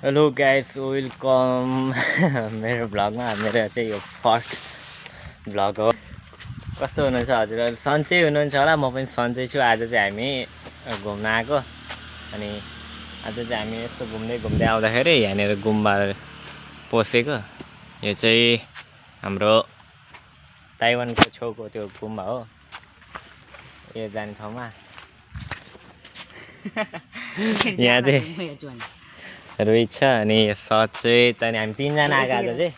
Hello guys welcome मेरो भ्लगमा। मेरो चाहिँ यो फर्स्ट भ्लग हो। कस्तो हुनुहुन्छ हजुरहरू? सन्चै हुनुहुन्छ होला, म पनि सन्चै छु। आज चाहिँ हामी घुम्न आएको अनि आज चाहिँ हामी यस्तो घुम्दै घुम्दै आउँदाखेरि यहाँनिर गुम्बा पसेको। यो चाहिँ हाम्रो ताइवानको छेउको त्यो गुम्बा हो, यो जाने ठाउँमा। यहाँ चाहिँ रोहित छ अनि सच चाहिँ त्यहाँदेखि हामी तिनजना आएको। आज चाहिँ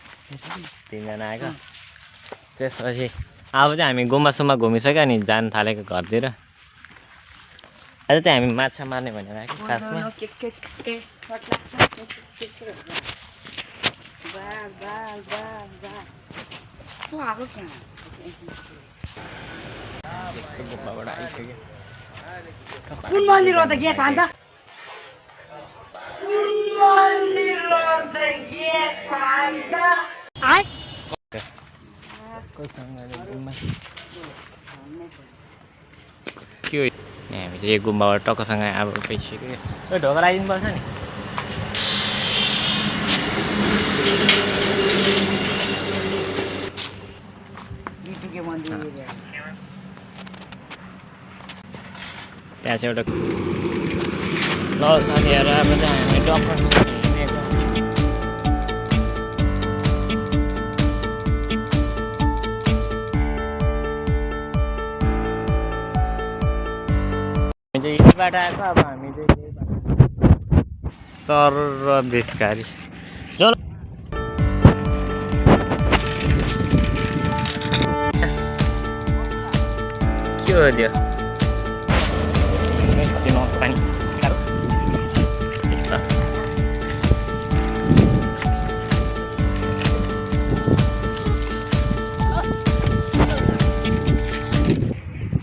तिनजना आएको। त्यसपछि अब चाहिँ हामी गुम्बा सुम्बा घुमिसक्यो अनि जान थालेको घरतिर। आज चाहिँ हामी माछा मार्ने भनेर आएको खासमा। गुम्बाबाट आइसक्यो। कुन मन्दिर हो त के शान्त? कुन मन्दिर हो त के शान्त? आइ के हो हामी चाहिँ यो गुम्बाबाट टक्कसँग अब गइसक्यो। यो ढोका लगाइदिनु पर्छ नि। त्यहाँ चाहिँ एउटा ल साथीहरू अब चाहिँ हामी डक्टर हिँडेको। हामी चाहिँ यहीबाट आएको। अब हामी चाहिँ सर र बेसकारी चल के हो त्यो पानी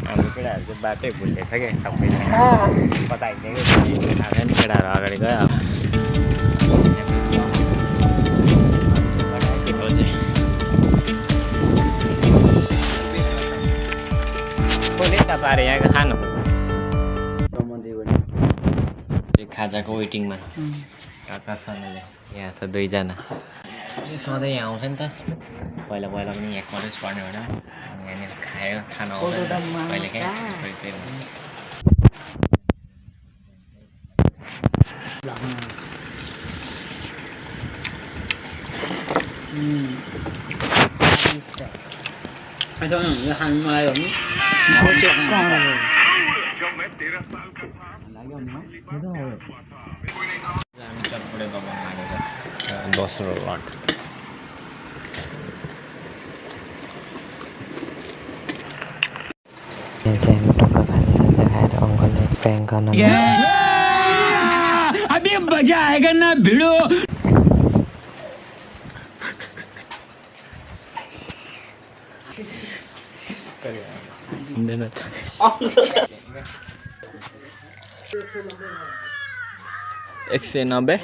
हाम्रो केटाहरू चाहिँ बाटै भुलिएछ क्या सबैजना। कता हिँडेको केटाहरू अगाडि गयो। कसले त पारे यहाँको खानु खाजाको वेटिङमा काकासँगले यहाँ छ दुईजना। सधैँ यहाँ आउँछ नि त, पहिला पहिला पनि यहाँ कलेज पढ्ने भएर यहाँनिर खायो खाना आउँछ कहिले काहीँ। चटपटे बगान लागेको दोस्रो वार्ड। यहाँ चाहिँ हामी टक्क खानेर खाएर अङ्कललाई प्र्याङ्क गर्न अभी मजा आएगा ना भिडो। एक सय 90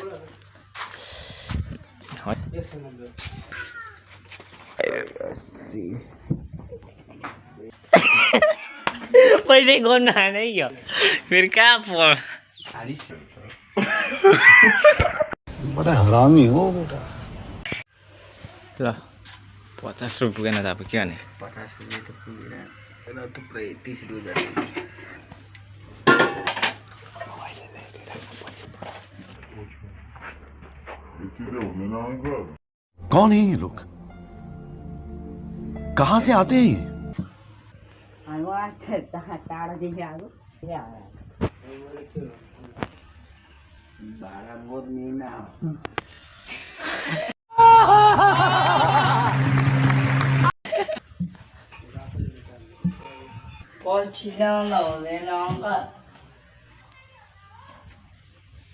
पैसै गर्नु हानै यो फेरि कहाँ पढ। बड़ा हरामी हो बेटा। ल 50 रुपियाँ पुगेन त अब के गर्ने? 50 रुपियाँ त पुगेन, थुप्रै 30 रुपियाँ। कौन है ये लोग? कहाँ से आते हैं ये? भाडा बहुत महंगा पछि ल्याउन हुँदैन अङ्कल।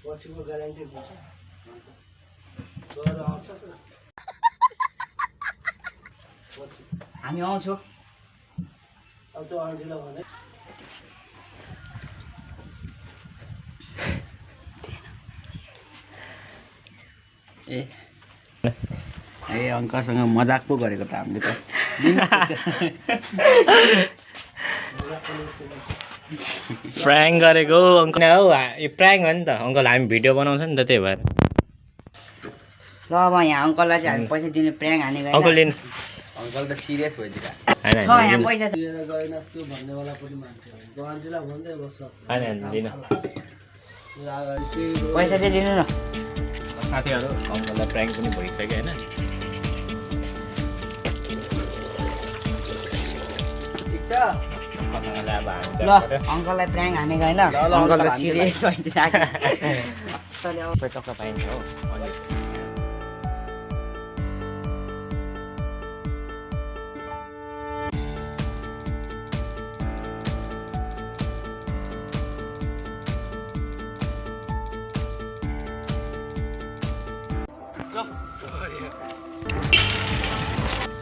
पछिको ग्यारेन्टी हुन्छ। हामी आउँछौँ। अब त्यो आन्टीलाई भने ए अङ्कलसँग मजाक पो गरेको त हामीले त। प्राङ्क गरेको अङ्कल हो, यो प्राङ्क हो नि त अङ्कल। हामी भिडियो बनाउँछ नि त, त्यही भएर ल अब यहाँ अङ्कललाई चाहिँ हामी पैसा दिने प्र्याङ्क हानेको अङ्कल लिनु अङ्कल त सिरियस भइदिएर होइन छ यहाँ पैसा छ होइन दिनु पैसा चाहिँ दिनु न साथीहरू अङ्कललाई प्र्याङ्क पनि भइसक्यो होइन कसैलाई अब हामी ल अङ्कललाई प्र्याङ्क हानेको होइन अङ्कल त सिरियस भइदिरहेको टक्क पाइन्छ हो अनि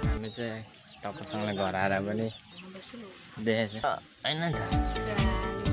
हामी चाहिँ टक्कसँगलाई घर आएर पनि देखेछ होइन नि त